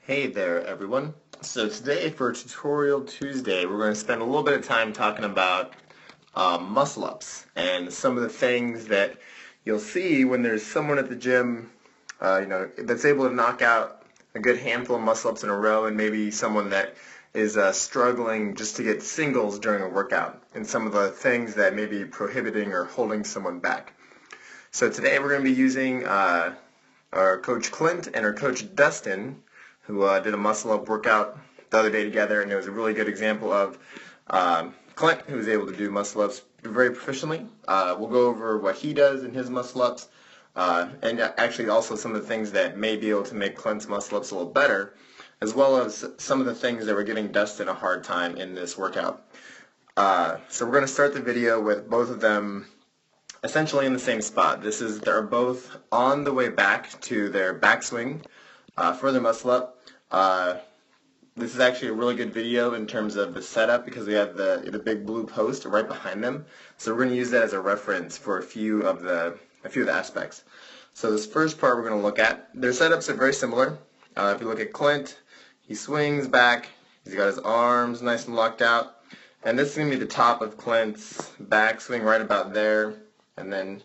Hey there, everyone. So today for Tutorial Tuesday, we're going to spend a little bit of time talking about muscle ups and some of the things that you'll see when there's someone at the gym, that's able to knock out a good handful of muscle ups in a row, and maybe someone that is struggling just to get singles during a workout, and some of the things that may be prohibiting or holding someone back. So today we're going to be using our coach Clint and our coach Dustin, who did a muscle-up workout the other day together, and it was a really good example of Clint, who was able to do muscle-ups very proficiently. We'll go over what he does in his muscle-ups, and actually also some of the things that may be able to make Clint's muscle-ups a little better, as well as some of the things that were giving Dustin a hard time in this workout. So we're going to start the video with both of them essentially in the same spot. They're both on the way back to their backswing for their muscle-up. This is actually a really good video in terms of the setup because we have the big blue post right behind them. So we're going to use that as a reference for a few of the aspects. So this first part we're going to look at, their setups are very similar. If you look at Clint, he swings back, he's got his arms nice and locked out, and this is going to be the top of Clint's backswing right about there, and then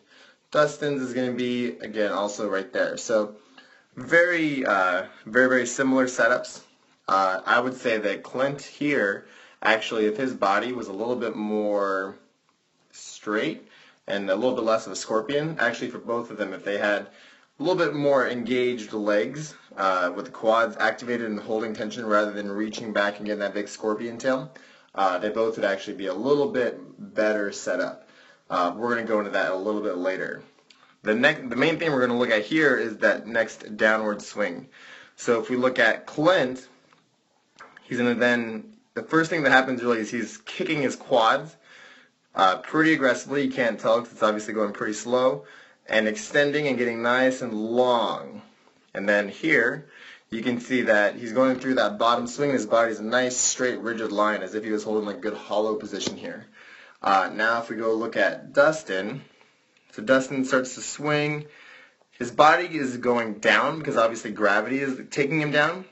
Dustin's is going to be again also right there. So very similar setups. I would say that Clint here, actually, if his body was a little bit more straight and a little bit less of a scorpion, actually for both of them, if they had a little bit more engaged legs with the quads activated and holding tension rather than reaching back and getting that big scorpion tail, they both would actually be a little bit better set up. We're going to go into that a little bit later. The main thing we're going to look at here is that next downward swing. So if we look at Clint, he's going to then, the first thing that happens really is he's kicking his quads pretty aggressively. You can't tell because it's obviously going pretty slow, and extending and getting nice and long. And then here, you can see that he's going through that bottom swing. His body's a nice, straight, rigid line as if he was holding like a good hollow position here. Now if we go look at Dustin, so Dustin starts to swing. His body is going down because obviously gravity is taking him down,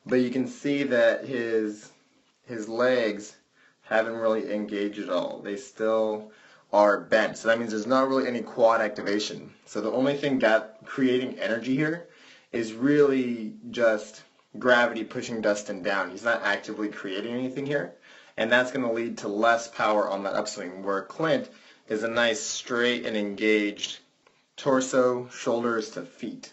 but you can see that his legs haven't really engaged at all. They still are bent. So that means there's not really any quad activation. So the only thing creating energy here is really just gravity pushing Dustin down. He's not actively creating anything here, and that's going to lead to less power on that upswing, where Clint is a nice straight and engaged torso, shoulders to feet.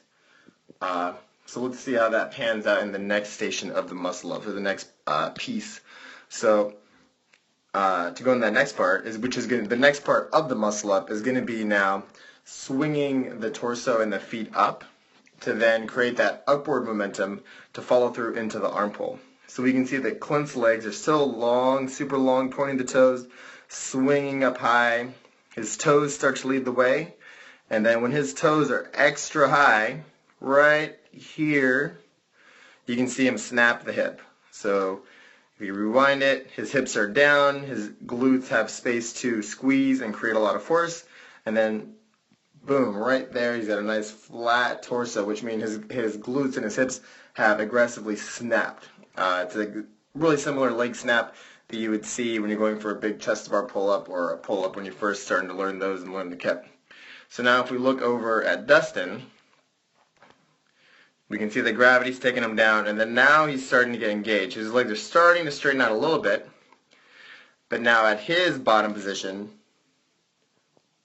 So let's see how that pans out in the next station of the muscle up, or the next piece. So to go in that next part, the next part of the muscle up is going to be now swinging the torso and the feet up to then create that upward momentum to follow through into the arm pull. So we can see that Clint's legs are still long, super long, pointing the toes, swinging up high. His toes start to lead the way, and then when his toes are extra high, right here, you can see him snap the hip. So if you rewind it, his hips are down, his glutes have space to squeeze and create a lot of force, and then boom, right there, he's got a nice flat torso, which means his glutes and his hips have aggressively snapped. It's a really similar leg snap that you would see when you're going for a big chest bar pull-up or a pull-up when you're first starting to learn those and learn the kip. So now if we look over at Dustin, we can see the gravity's taking him down, and then now he's starting to get engaged. His legs are starting to straighten out a little bit, but now at his bottom position,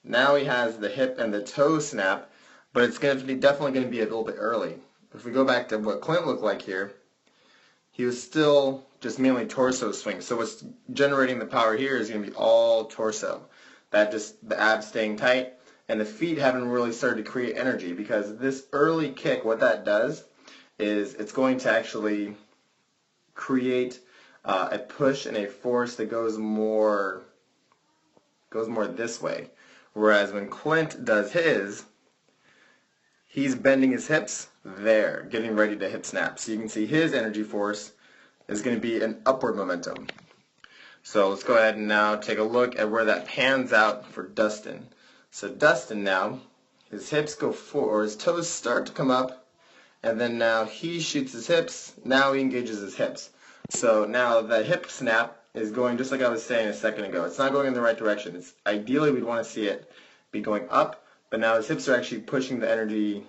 now he has the hip and the toe snap, but it's going to be definitely going to be a little bit early. If we go back to what Clint looked like here, he was still just mainly torso swing. So what's generating the power here is going to be all torso. That just the abs staying tight, and the feet haven't really started to create energy, because this early kick, what that does is it's going to actually create a push and a force that goes more this way. Whereas when Clint does his, he's bending his hips there, getting ready to hip snap. So you can see his energy force is going to be an upward momentum. So let's go ahead and now take a look at where that pans out for Dustin. So Dustin now, his hips go forward, his toes start to come up, and then now he shoots his hips, now he engages his hips. So now the hip snap is going just like I was saying a second ago. It's not going in the right direction. Ideally we'd want to see it be going up, but now his hips are actually pushing the energy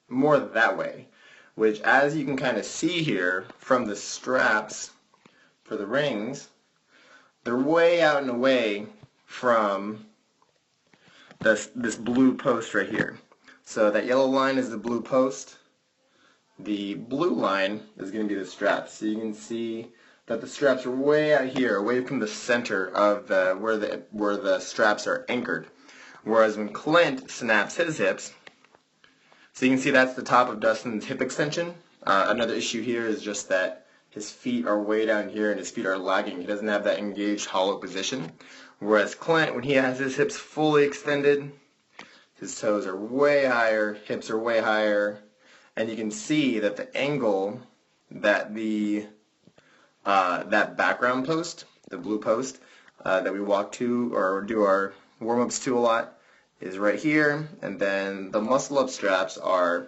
more that way, which, as you can kind of see here from the straps for the rings, they're way out and away from this blue post right here. So that yellow line is the blue post. The blue line is going to be the straps. So you can see that the straps are way out here, away from the center of where the straps are anchored. Whereas when Clint snaps his hips, so you can see that's the top of Dustin's hip extension. Another issue here is just that his feet are way down here and his feet are lagging. He doesn't have that engaged hollow position. Whereas Clint, when he has his hips fully extended, his toes are way higher, hips are way higher, and you can see that the angle that that background post, the blue post, that we walk to or do our warm-ups to a lot, is right here, and then the muscle-up straps are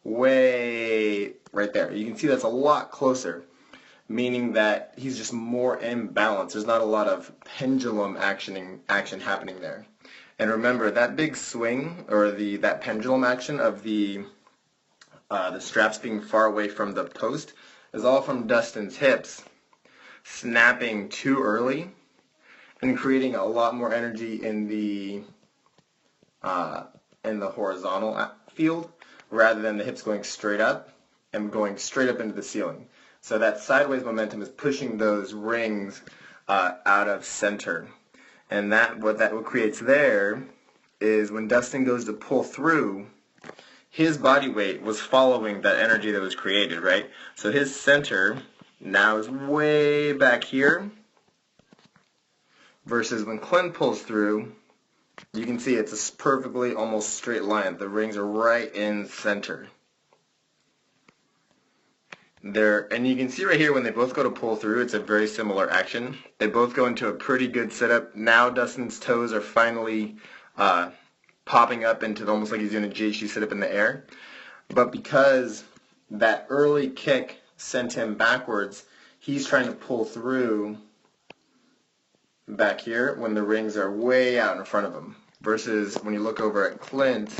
way right there. You can see that's a lot closer, meaning that he's just more in balance. There's not a lot of pendulum action happening there. And remember, that big swing, or that pendulum action of the straps being far away from the post, is all from Dustin's hips snapping too early and creating a lot more energy in the horizontal field, rather than the hips going straight up and going straight up into the ceiling. So that sideways momentum is pushing those rings out of center. And what creates there is when Dustin goes to pull through, his body weight was following that energy that was created, right? So his center now is way back here, versus when Clint pulls through, you can see it's a perfectly almost straight line. The rings are right in center. And you can see right here when they both go to pull through, it's a very similar action. They both go into a pretty good setup. Now Dustin's toes are finally popping up into almost like he's doing a JHU sit-up in the air. But because that early kick sent him backwards, he's trying to pull through back here when the rings are way out in front of him. Versus when you look over at Clint,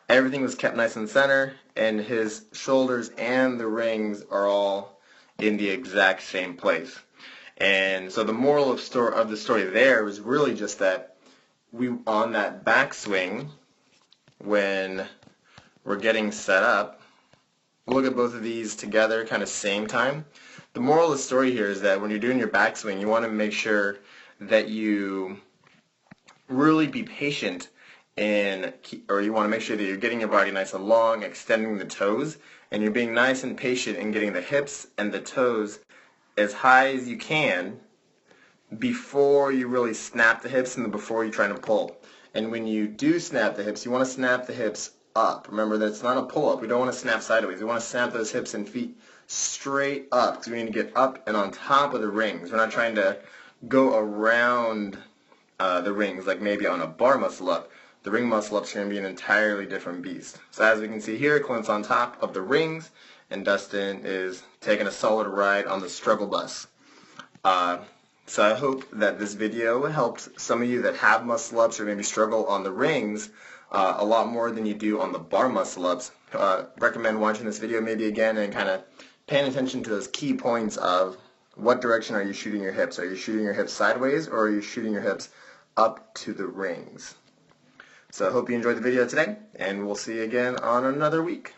everything was kept nice and center, and his shoulders and the rings are all in the exact same place. And so the moral of the story there was really just that on that backswing, when we're getting set up, look at both of these together kind of same time. The moral of the story here is that when you're doing your backswing, you want to make sure that you really be patient, or you want to make sure that you're getting your body nice and long, extending the toes, and you're being nice and patient in getting the hips and the toes as high as you can before you really snap the hips and before you're trying to pull. And when you do snap the hips, you want to snap the hips up. Remember that it's not a pull-up. We don't want to snap sideways. We want to snap those hips and feet straight up, because we need to get up and on top of the rings. We're not trying to go around the rings like maybe on a bar muscle-up. The ring muscle-ups are going to be an entirely different beast. So as we can see here, Clint's on top of the rings, and Dustin is taking a solid ride on the struggle bus. So I hope that this video helped some of you that have muscle-ups or maybe struggle on the rings a lot more than you do on the bar muscle-ups. Recommend watching this video maybe again and kind of paying attention to those key points of what direction are you shooting your hips. Are you shooting your hips sideways, or are you shooting your hips up to the rings? So I hope you enjoyed the video today, and we'll see you again on another week.